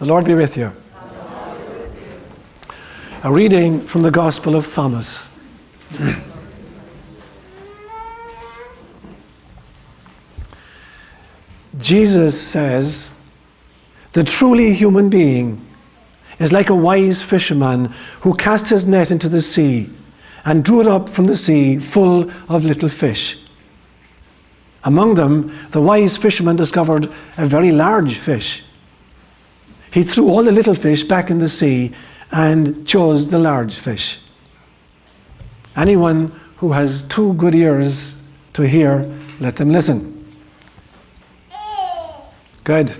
The Lord be with you. A reading from the Gospel of Thomas. Jesus says, "The truly human being is like a wise fisherman who cast his net into the sea and drew it up from the sea full of little fish. Among them, the wise fisherman discovered a very large fish. He threw all the little fish back in the sea and chose the large fish." Anyone who has 2 good ears to hear, let them listen. Good.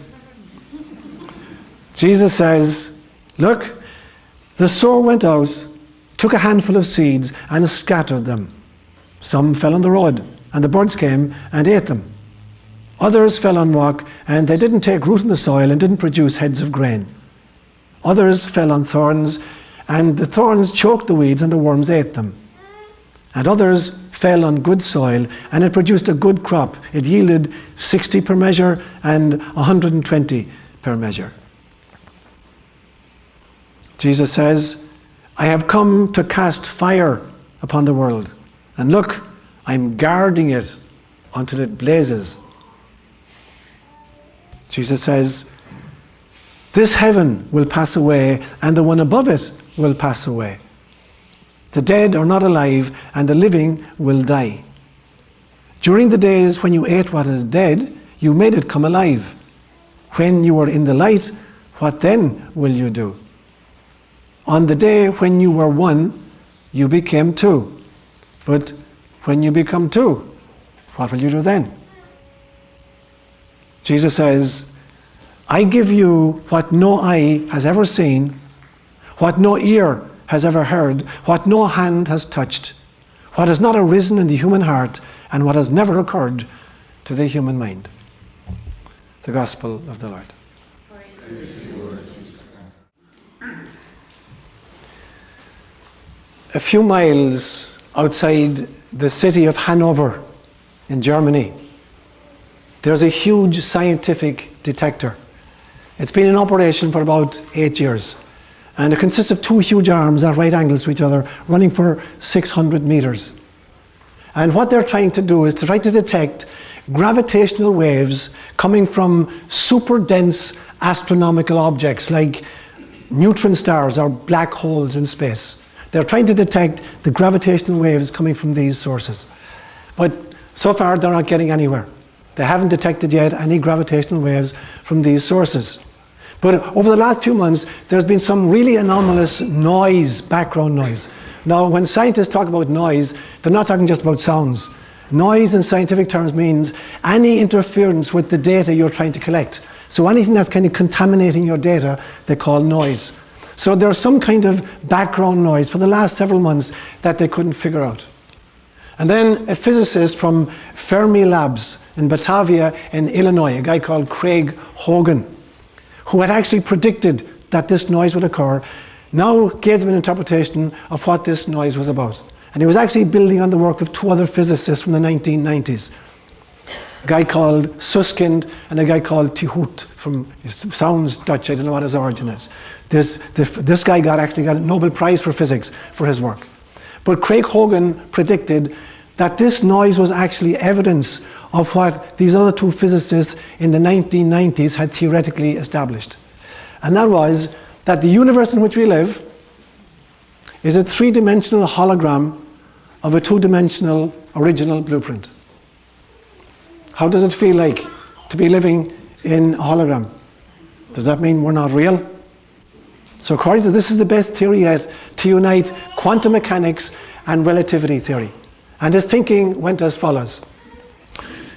Jesus says, look, the sower went out, took a handful of seeds and scattered them. Some fell on the road, and the birds came and ate them. Others fell on rock, and they didn't take root in the soil and didn't produce heads of grain. Others fell on thorns, and the thorns choked the weeds and the worms ate them. And others fell on good soil, and it produced a good crop. It yielded 60 per measure and 120 per measure. Jesus says, "I have come to cast fire upon the world. And look, I'm guarding it until it blazes." Jesus says, "This heaven will pass away, and the one above it will pass away. The dead are not alive, and the living will die. During the days when you ate what is dead, you made it come alive. When you were in the light, what then will you do? On the day when you were one, you became two. But when you become two, what will you do then?" Jesus says, "I give you what no eye has ever seen, what no ear has ever heard, what no hand has touched, what has not arisen in the human heart, and what has never occurred to the human mind." The Gospel of the Lord. A few miles outside the city of Hanover in Germany, there's a huge scientific detector. It's been in operation for about 8 years. And it consists of 2 huge arms at right angles to each other, running for 600 meters. And what they're trying to do is to try to detect gravitational waves coming from super dense astronomical objects like neutron stars or black holes in space. They're trying to detect the gravitational waves coming from these sources. But so far they're not getting anywhere. They haven't detected yet any gravitational waves from these sources. But over the last few months, there's been some really anomalous noise, background noise. Now, when scientists talk about noise, they're not talking just about sounds. Noise in scientific terms means any interference with the data you're trying to collect. So anything that's kind of contaminating your data, they call noise. So there's some kind of background noise for the last several months that they couldn't figure out. And then a physicist from Fermi Labs in Batavia in Illinois, a guy called Craig Hogan, who had actually predicted that this noise would occur, now gave them an interpretation of what this noise was about. And he was actually building on the work of 2 other physicists from the 1990s. A guy called Susskind and a guy called Tihout, it sounds Dutch, I don't know what his origin is. This guy actually got a Nobel Prize for physics for his work. But Craig Hogan predicted that this noise was actually evidence of what these other 2 physicists in the 1990s had theoretically established. And that was that the universe in which we live is a 3-dimensional hologram of a 2-dimensional original blueprint. How does it feel like to be living in a hologram? Does that mean we're not real? So according to this is the best theory yet to unite quantum mechanics and relativity theory. And his thinking went as follows.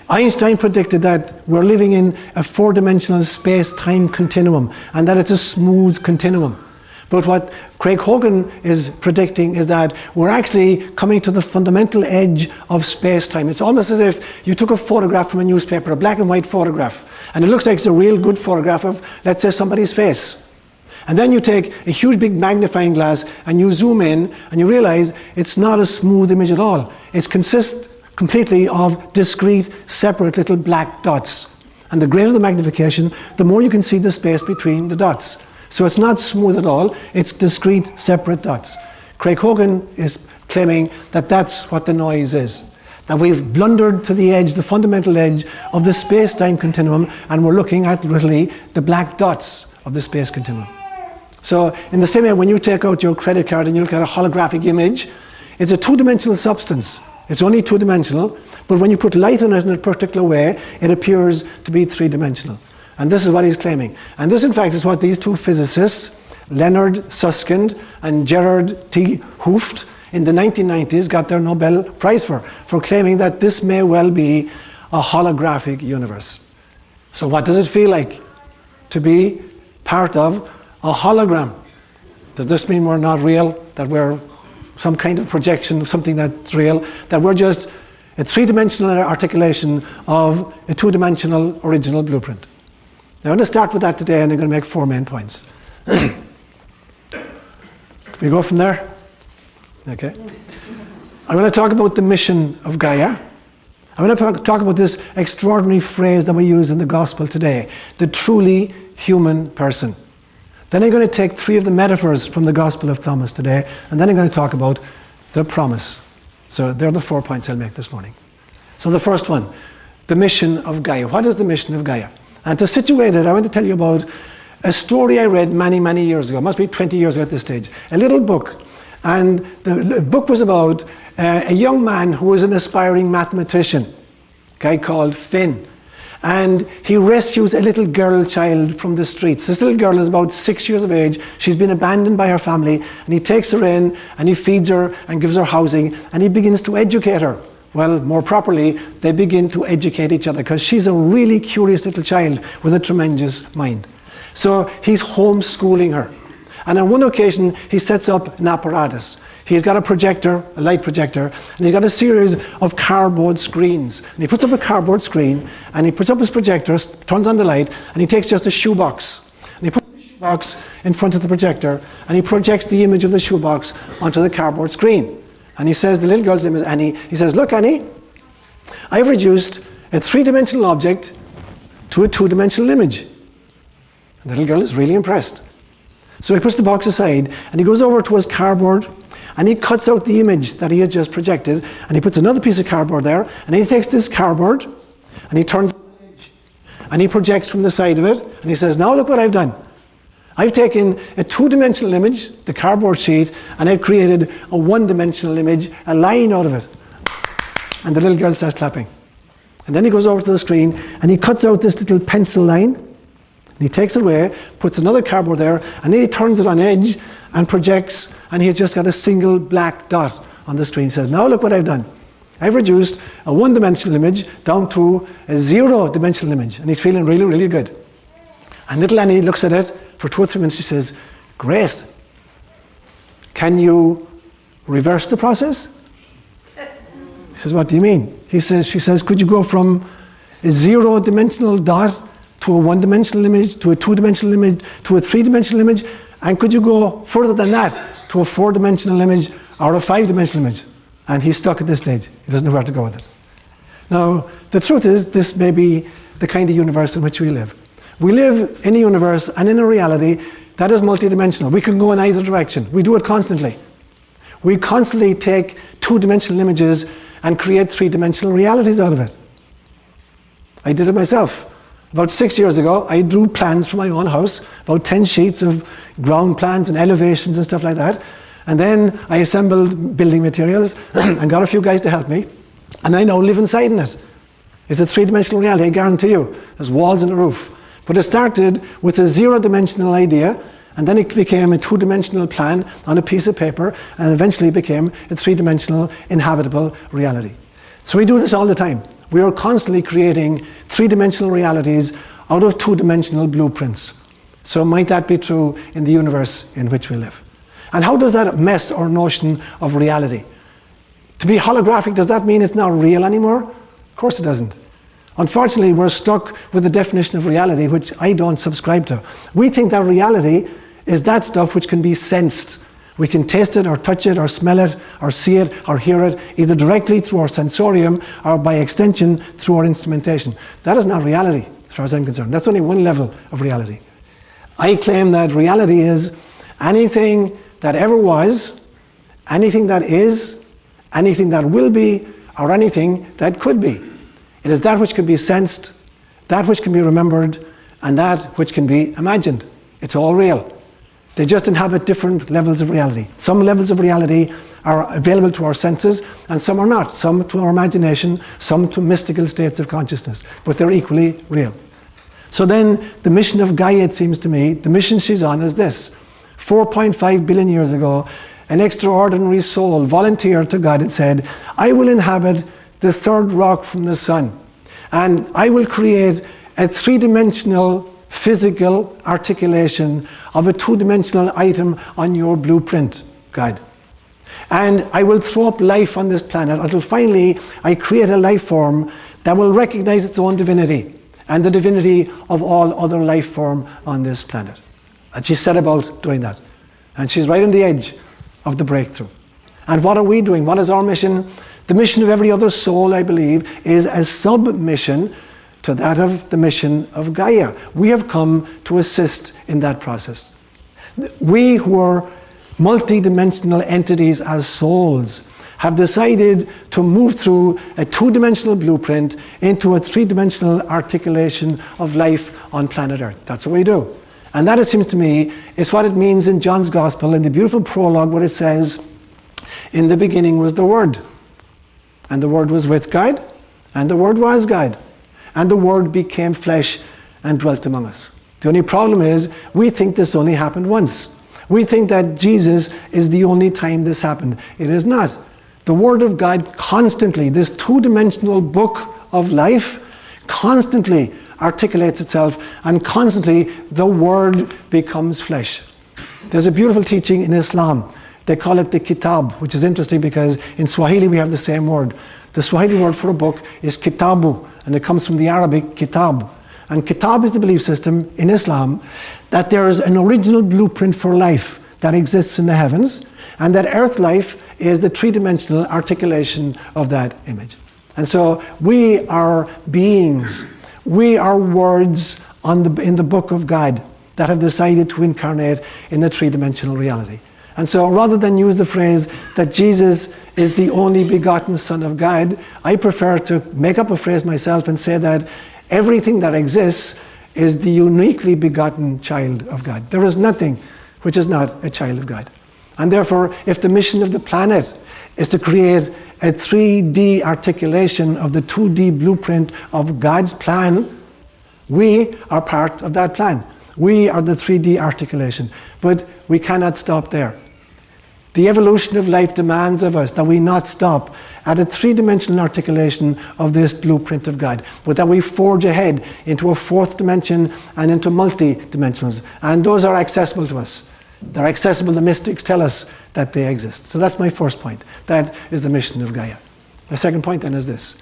Einstein predicted that we're living in a 4-dimensional space-time continuum and that it's a smooth continuum. But what Craig Hogan is predicting is that we're actually coming to the fundamental edge of space-time. It's almost as if you took a photograph from a newspaper, a black and white photograph, and it looks like it's a real good photograph of, let's say, somebody's face. And then you take a huge big magnifying glass and you zoom in and you realize it's not a smooth image at all. It consists completely of discrete, separate little black dots. And the greater the magnification, the more you can see the space between the dots. So it's not smooth at all, it's discrete, separate dots. Craig Hogan is claiming that that's what the noise is. That we've blundered to the edge, the fundamental edge of the space-time continuum, and we're looking at literally the black dots of the space continuum. So in the same way, when you take out your credit card and you look at a holographic image, it's a two-dimensional substance. It's only two-dimensional, but when you put light on it in a particular way, it appears to be three-dimensional. And this is what he's claiming. And this, in fact, is what these two physicists, Leonard Susskind and Gerard T. Hooft, in the 1990s got their Nobel Prize for claiming that this may well be a holographic universe. So what does it feel like to be part of a hologram? Does this mean we're not real, that we're some kind of projection of something that's real, that we're just a three-dimensional articulation of a two-dimensional original blueprint? Now I'm going to start with that today, and I'm going to make 4 main points. We go from there? Okay. I'm going to talk about the mission of Gaia. I'm going to talk about this extraordinary phrase that we use in the gospel today, the truly human person. Then I'm going to take 3 of the metaphors from the Gospel of Thomas today, and then I'm going to talk about the promise. So they're the 4 points I'll make this morning. So the first one, the mission of Gaia. What is the mission of Gaia? And to situate it, I want to tell you about a story I read many, many years ago. It must be 20 years ago at this stage. A little book. And the book was about a young man who was an aspiring mathematician, a guy called Finn. And he rescues a little girl child from the streets. This little girl is about 6 years of age. She's been abandoned by her family, and he takes her in and he feeds her and gives her housing, and he begins to educate her. Well, more properly, they begin to educate each other because she's a really curious little child with a tremendous mind. So he's homeschooling her. And on one occasion, he sets up an apparatus. He's got a projector, a light projector, and he's got a series of cardboard screens. And he puts up a cardboard screen, and he puts up his projector, turns on the light, and he takes just a shoebox. And he puts the shoebox in front of the projector, and he projects the image of the shoebox onto the cardboard screen. And he says, the little girl's name is Annie. He says, look, Annie, I've reduced a 3-dimensional object to a 2-dimensional image. And the little girl is really impressed. So he puts the box aside, and he goes over to his cardboard, and he cuts out the image that he has just projected, and he puts another piece of cardboard there, and he takes this cardboard, and he turns the page, and he projects from the side of it, and he says, now look what I've done. I've taken a 2-dimensional image, the cardboard sheet, and I've created a 1-dimensional image, a line out of it. And the little girl starts clapping. And then he goes over to the screen, and he cuts out this little pencil line, and he takes it away, puts another cardboard there, and then he turns it on edge and projects, and he's just got a single black dot on the screen. He says, now look what I've done. I've reduced a 1-dimensional image down to a 0-dimensional image. And he's feeling really, really good. And little Annie looks at it for 2 or 3 minutes. She says, great. Can you reverse the process? He says, what do you mean? She says, could you go from a 0-dimensional dot to a 1-dimensional image, to a 2-dimensional image, to a 3-dimensional image, and could you go further than that to a 4-dimensional image or a 5-dimensional image? And he's stuck at this stage. He doesn't know where to go with it. Now, the truth is, this may be the kind of universe in which we live. We live in a universe and in a reality that is multidimensional. We can go in either direction. We do it constantly. We constantly take 2-dimensional images and create 3-dimensional realities out of it. I did it myself. About 6 years ago, I drew plans for my own house, about 10 sheets of ground plans and elevations and stuff like that. And then I assembled building materials and got a few guys to help me. And I now live inside in it. It's a 3-dimensional reality, I guarantee you. There's walls and a roof. But it started with a 0-dimensional idea, and then it became a 2-dimensional plan on a piece of paper, and eventually became a 3-dimensional inhabitable reality. So we do this all the time. We are constantly creating 3-dimensional realities out of 2-dimensional blueprints. So might that be true in the universe in which we live? And how does that mess our notion of reality? To be holographic, does that mean it's not real anymore? Of course it doesn't. Unfortunately, we're stuck with the definition of reality, which I don't subscribe to. We think that reality is that stuff which can be sensed. We can taste it or touch it or smell it or see it or hear it, either directly through our sensorium or by extension through our instrumentation. That is not reality. as far as I'm concerned. That's only one level of reality. I claim that reality is anything that ever was, anything that is, anything that will be, or anything that could be. It is that which can be sensed, that which can be remembered, and that which can be imagined. It's all real. They just inhabit different levels of reality. Some levels of reality are available to our senses, and some are not. Some to our imagination, some to mystical states of consciousness. But they're equally real. So then, the mission of Gaia, it seems to me, the mission she's on is this. 4.5 billion years ago, an extraordinary soul volunteered to God and said, I will inhabit the third rock from the sun, and I will create a three-dimensional physical articulation of a two-dimensional item on your blueprint, God. And I will throw up life on this planet until finally I create a life form that will recognize its own divinity and the divinity of all other life form on this planet. And she set about doing that. And she's right on the edge of the breakthrough. And what are we doing? What is our mission? The mission of every other soul, I believe, is a sub-mission to that of the mission of Gaia. We have come to assist in that process. We who are multi-dimensional entities as souls have decided to move through a two-dimensional blueprint into a three-dimensional articulation of life on planet Earth. That's what we do. And that, it seems to me, is what it means in John's Gospel, in the beautiful prologue where it says, in the beginning was the Word, and the Word was with God, and the Word was God, and the Word became flesh and dwelt among us. The only problem is, we think this only happened once. We think that Jesus is the only time this happened. It is not. The Word of God constantly, this two-dimensional book of life, constantly articulates itself, and constantly the Word becomes flesh. There's a beautiful teaching in Islam. They call it the Kitab, which is interesting because in Swahili we have the same word. The Swahili word for a book is Kitabu, and it comes from the Arabic Kitab. And Kitab is the belief system in Islam that there is an original blueprint for life that exists in the heavens, and that earth life is the three-dimensional articulation of that image. And so we are beings, we are words in the book of God that have decided to incarnate in the three-dimensional reality. And so rather than use the phrase that Jesus is the only begotten Son of God, I prefer to make up a phrase myself and say that everything that exists is the uniquely begotten child of God. There is nothing which is not a child of God. And therefore, if the mission of the planet is to create a 3D articulation of the 2D blueprint of God's plan, we are part of that plan. We are the 3D articulation. But we cannot stop there. The evolution of life demands of us that we not stop at a three-dimensional articulation of this blueprint of God, but that we forge ahead into a fourth dimension and into multi-dimensions. And those are accessible to us. They're accessible. The mystics tell us that they exist. So that's my first point. That is the mission of Gaia. My second point then is this.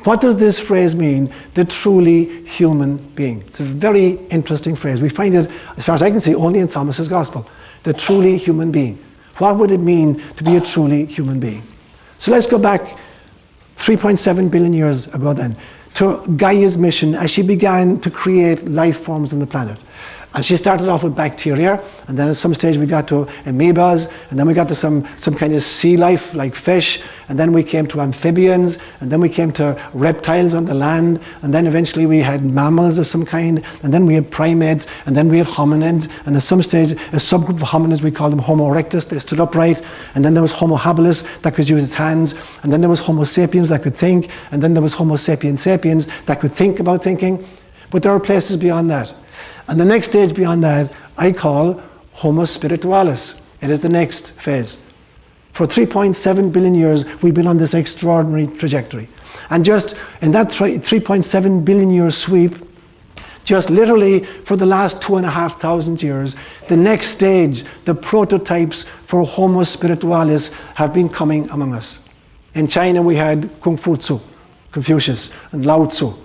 What does this phrase mean, the truly human being? It's a very interesting phrase. We find it, as far as I can see, only in Thomas's Gospel. The truly human being. What would it mean to be a truly human being? So let's go back 3.7 billion years ago then to Gaia's mission as she began to create life forms on the planet. And she started off with bacteria, and then at some stage we got to amoebas, and then we got to some kind of sea life like fish, and then we came to amphibians, and then we came to reptiles on the land, and then eventually we had mammals of some kind, and then we had primates, and then we had hominids, and at some stage a subgroup of hominids, we called them Homo erectus, they stood upright, and then there was Homo habilis that could use its hands, and then there was Homo sapiens that could think, and then there was Homo sapiens sapiens that could think about thinking. But there are places beyond that. And the next stage beyond that, I call Homo Spiritualis. It is the next phase. For 3.7 billion years, we've been on this extraordinary trajectory. And just in that 3.7 billion year sweep, just literally for the last 2,500 years, the next stage, the prototypes for Homo Spiritualis have been coming among us. In China, we had Confucius, and Lao Tzu.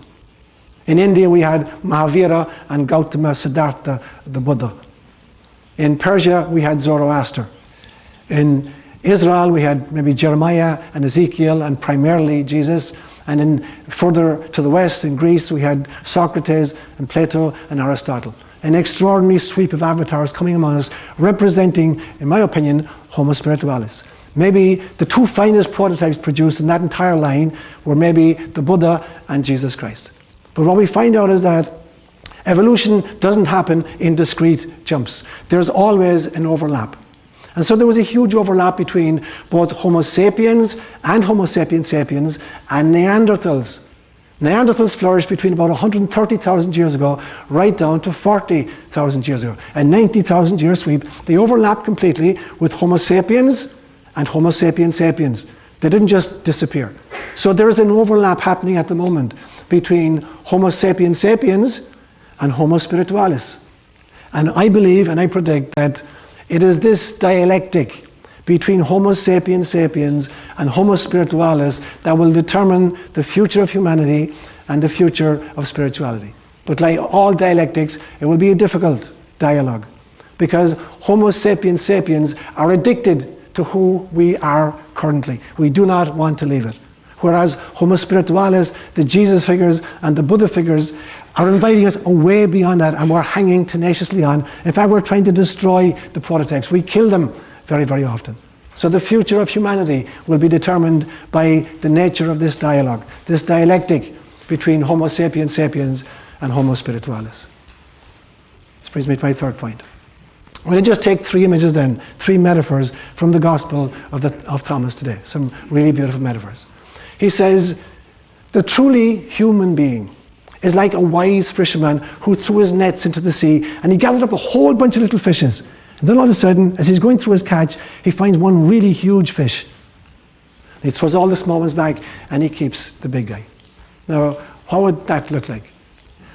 In India, we had Mahavira and Gautama Siddhartha, the Buddha. In Persia, we had Zoroaster. In Israel, we had maybe Jeremiah and Ezekiel and primarily Jesus. And then further to the west, in Greece, we had Socrates and Plato and Aristotle. An extraordinary sweep of avatars coming among us, representing, in my opinion, Homo Spiritualis. Maybe the two finest prototypes produced in that entire line were maybe the Buddha and Jesus Christ. But what we find out is that evolution doesn't happen in discrete jumps. There's always an overlap. And so there was a huge overlap between both Homo sapiens and Homo sapiens sapiens and Neanderthals. Neanderthals flourished between about 130,000 years ago right down to 40,000 years ago. A 90,000 year sweep. They overlapped completely with Homo sapiens and Homo sapiens sapiens. They didn't just disappear. So there is an overlap happening at the moment between Homo sapiens sapiens and Homo Spiritualis. And I believe and I predict that it is this dialectic between Homo sapiens sapiens and Homo Spiritualis that will determine the future of humanity and the future of spirituality. But like all dialectics, it will be a difficult dialogue because Homo sapiens sapiens are addicted to who we are currently. We do not want to leave it. Whereas Homo Spiritualis, the Jesus figures and the Buddha figures are inviting us way beyond that, and we're hanging tenaciously on. In fact, we're trying to destroy the prototypes. We kill them very, very often. So the future of humanity will be determined by the nature of this dialogue, this dialectic between Homo sapiens sapiens and Homo Spiritualis. This brings me to my third point. I'm going to just take three images then, three metaphors from the Gospel of Thomas today, some really beautiful metaphors. He says, the truly human being is like a wise fisherman who threw his nets into the sea and he gathered up a whole bunch of little fishes. And then all of a sudden, as he's going through his catch, he finds one really huge fish. He throws all the small ones back and he keeps the big guy. Now, how would that look like?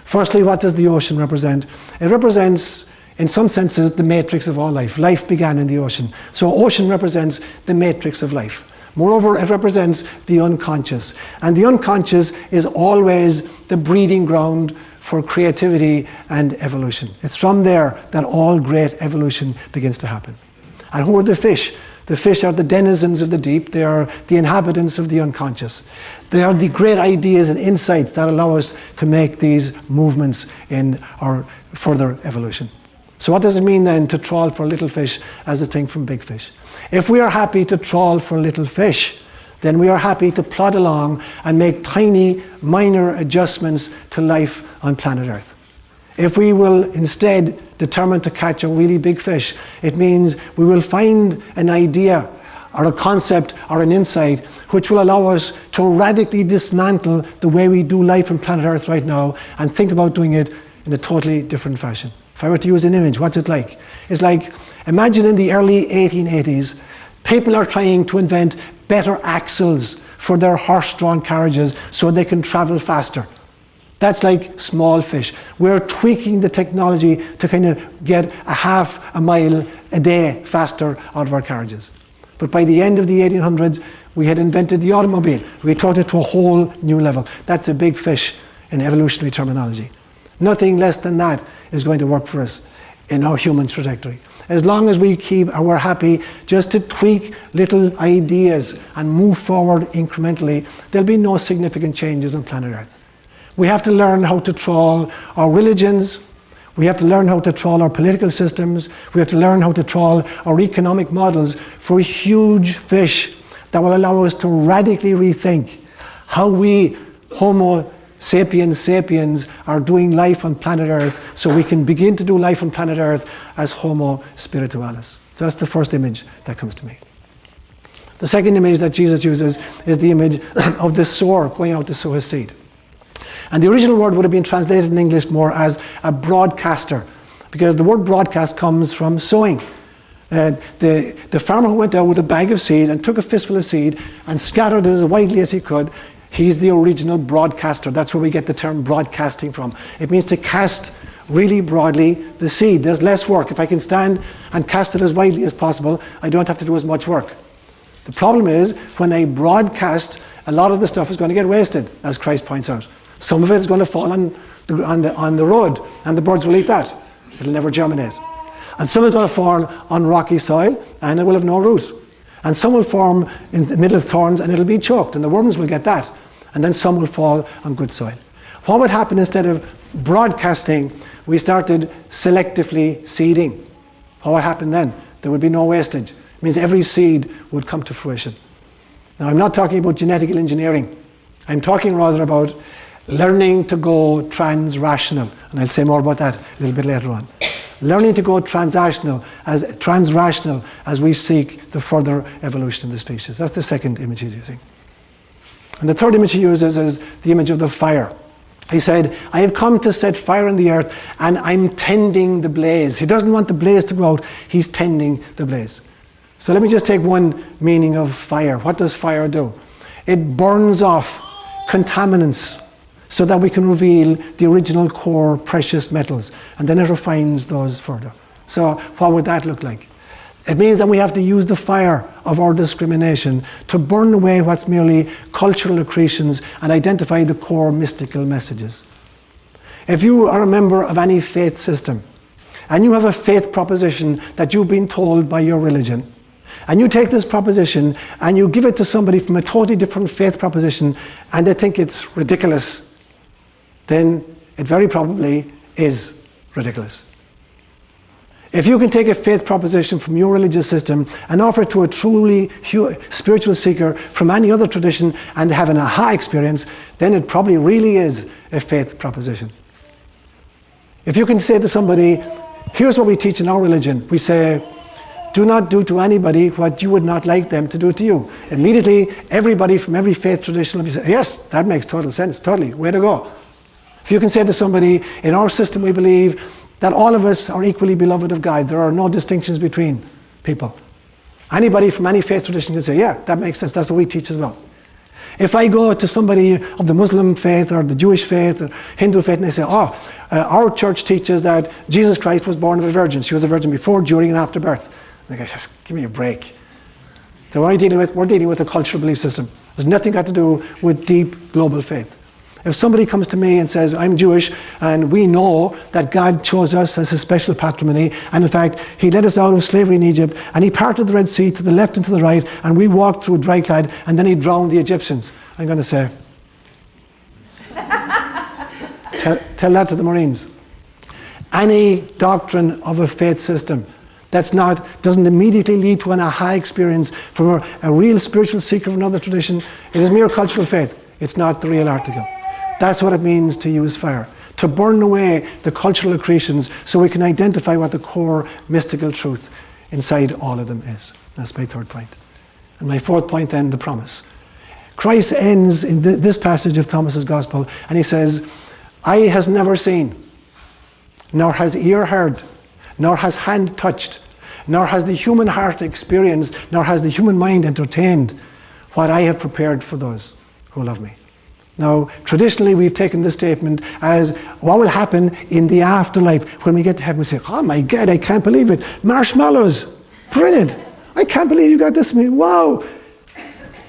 Firstly, what does the ocean represent? It represents, in some senses, the matrix of all life. Life began in the ocean. So ocean represents the matrix of life. Moreover, it represents the unconscious. And the unconscious is always the breeding ground for creativity and evolution. It's from there that all great evolution begins to happen. And who are the fish? The fish are the denizens of the deep. They are the inhabitants of the unconscious. They are the great ideas and insights that allow us to make these movements in our further evolution. So what does it mean then to trawl for little fish as distinct from big fish? If we are happy to trawl for little fish, then we are happy to plod along and make tiny, minor adjustments to life on planet Earth. If we will instead determine to catch a really big fish, it means we will find an idea or a concept or an insight which will allow us to radically dismantle the way we do life on planet Earth right now and think about doing it in a totally different fashion. If I were to use an image, what's it like? It's like, imagine in the early 1880s, people are trying to invent better axles for their horse-drawn carriages so they can travel faster. That's like small fish. We're tweaking the technology to kind of get a half a mile a day faster out of our carriages. But by the end of the 1800s, we had invented the automobile. We taught it to a whole new level. That's a big fish in evolutionary terminology. Nothing less than that is going to work for us in our human trajectory. As long as we're happy just to tweak little ideas and move forward incrementally, there'll be no significant changes on planet Earth. We have to learn how to trawl our religions. We have to learn how to trawl our political systems. We have to learn how to trawl our economic models for huge fish that will allow us to radically rethink how we, Homo Sapiens Sapiens, are doing life on planet Earth so we can begin to do life on planet Earth as Homo Spiritualis. So that's the first image that comes to me. The second image that Jesus uses is the image of the sower going out to sow his seed. And the original word would have been translated in English more as a broadcaster, because the word broadcast comes from sowing. The farmer who went out with a bag of seed and took a fistful of seed and scattered it as widely as he could, he's the original broadcaster. That's where we get the term broadcasting from. It means to cast really broadly the seed. There's less work. If I can stand and cast it as widely as possible, I don't have to do as much work. The problem is, when I broadcast, a lot of the stuff is going to get wasted, as Christ points out. Some of it is going to fall on the road, and the birds will eat that. It'll never germinate. And some is going to fall on rocky soil, and it will have no root. And some will form in the middle of thorns, and it'll be choked, and the worms will get that. And then some will fall on good soil. What would happen instead of broadcasting, we started selectively seeding? What would happen then? There would be no wastage. It means every seed would come to fruition. Now, I'm not talking about genetical engineering. I'm talking rather about learning to go trans-rational. And I'll say more about that a little bit later on. Learning to go transrational as we seek the further evolution of the species. That's the second image he's using. And the third image he uses is the image of the fire. He said, I have come to set fire in the earth and I'm tending the blaze. He doesn't want the blaze to go out, he's tending the blaze. So let me just take one meaning of fire. What does fire do? It burns off contaminants so that we can reveal the original core precious metals, and then it refines those further. So what would that look like? It means that we have to use the fire of our discrimination to burn away what's merely cultural accretions and identify the core mystical messages. If you are a member of any faith system, and you have a faith proposition that you've been told by your religion, and you take this proposition and you give it to somebody from a totally different faith proposition and they think it's ridiculous, then it very probably is ridiculous. If you can take a faith proposition from your religious system and offer it to a truly spiritual seeker from any other tradition and have an aha experience, then it probably really is a faith proposition. If you can say to somebody, here's what we teach in our religion, we say, do not do to anybody what you would not like them to do to you. Immediately, everybody from every faith tradition will be saying, yes, that makes total sense, totally, way to go. If you can say to somebody, in our system we believe that all of us are equally beloved of God, there are no distinctions between people. Anybody from any faith tradition can say, yeah, that makes sense, that's what we teach as well. If I go to somebody of the Muslim faith or the Jewish faith or Hindu faith and they say, our church teaches that Jesus Christ was born of a virgin. She was a virgin before, during and after birth. And the guy says, give me a break. So what are you dealing with? We're dealing with a cultural belief system. There's nothing got to do with deep global faith. If somebody comes to me and says, I'm Jewish and we know that God chose us as his special patrimony, and in fact, he led us out of slavery in Egypt and he parted the Red Sea to the left and to the right and we walked through dry-clad and then he drowned the Egyptians. I'm going to say, tell that to the Marines. Any doctrine of a faith system doesn't immediately lead to an aha experience from a real spiritual seeker of another tradition, it is mere cultural faith. It's not the real article. That's what it means to use fire. To burn away the cultural accretions so we can identify what the core mystical truth inside all of them is. That's my third point. And my fourth point then, the promise. Christ ends in this passage of Thomas's Gospel and he says, eye has never seen, nor has ear heard, nor has hand touched, nor has the human heart experienced, nor has the human mind entertained what I have prepared for those who love me. Now, traditionally we've taken this statement as what will happen in the afterlife. When we get to heaven we say, oh my God, I can't believe it. Marshmallows, brilliant. I can't believe you got this. Wow.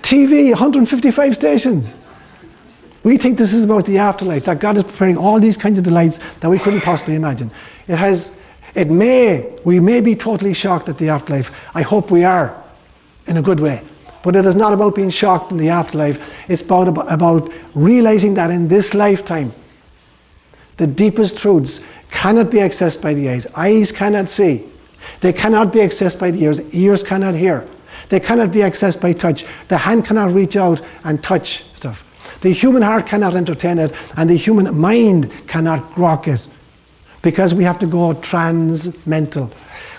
TV, 155 stations. We think this is about the afterlife, that God is preparing all these kinds of delights that we couldn't possibly imagine. We may be totally shocked at the afterlife. I hope we are, in a good way. But it is not about being shocked in the afterlife. It's about realizing that in this lifetime, the deepest truths cannot be accessed by the eyes. Eyes cannot see. They cannot be accessed by the ears. Ears cannot hear. They cannot be accessed by touch. The hand cannot reach out and touch stuff. The human heart cannot entertain it, and the human mind cannot grok it. Because we have to go trans-mental.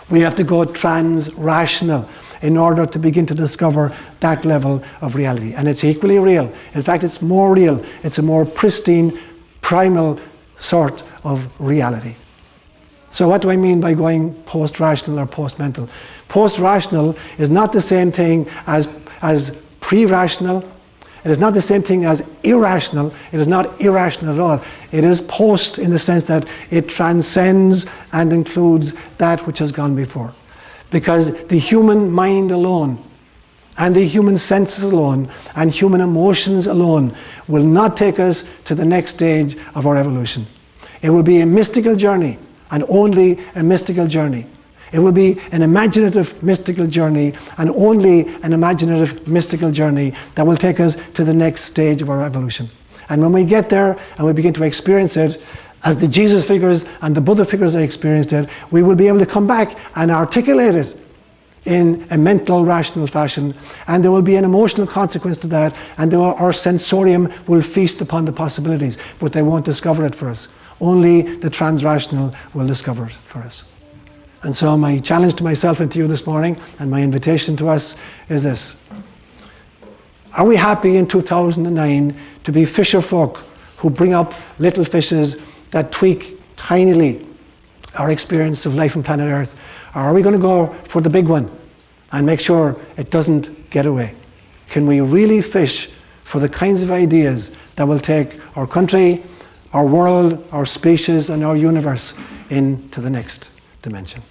We have to go trans-rational in order to begin to discover that level of reality. And it's equally real. In fact, it's more real. It's a more pristine, primal sort of reality. So what do I mean by going post-rational or post-mental? Post-rational is not the same thing as pre-rational. It is not the same thing as irrational. It is not irrational at all. It is post in the sense that it transcends and includes that which has gone before. Because the human mind alone, and the human senses alone, and human emotions alone will not take us to the next stage of our evolution. It will be a mystical journey, and only a mystical journey. It will be an imaginative, mystical journey, and only an imaginative, mystical journey that will take us to the next stage of our evolution. And when we get there and we begin to experience it, as the Jesus figures and the Buddha figures have experienced it, we will be able to come back and articulate it in a mental, rational fashion, and there will be an emotional consequence to that, and our sensorium will feast upon the possibilities, but they won't discover it for us. Only the transrational will discover it for us. And so my challenge to myself and to you this morning, and my invitation to us, is this. Are we happy in 2009 to be fisher folk who bring up little fishes that tweak tinily our experience of life on planet Earth? Or are we going to go for the big one and make sure it doesn't get away? Can we really fish for the kinds of ideas that will take our country, our world, our species, and our universe into the next dimension?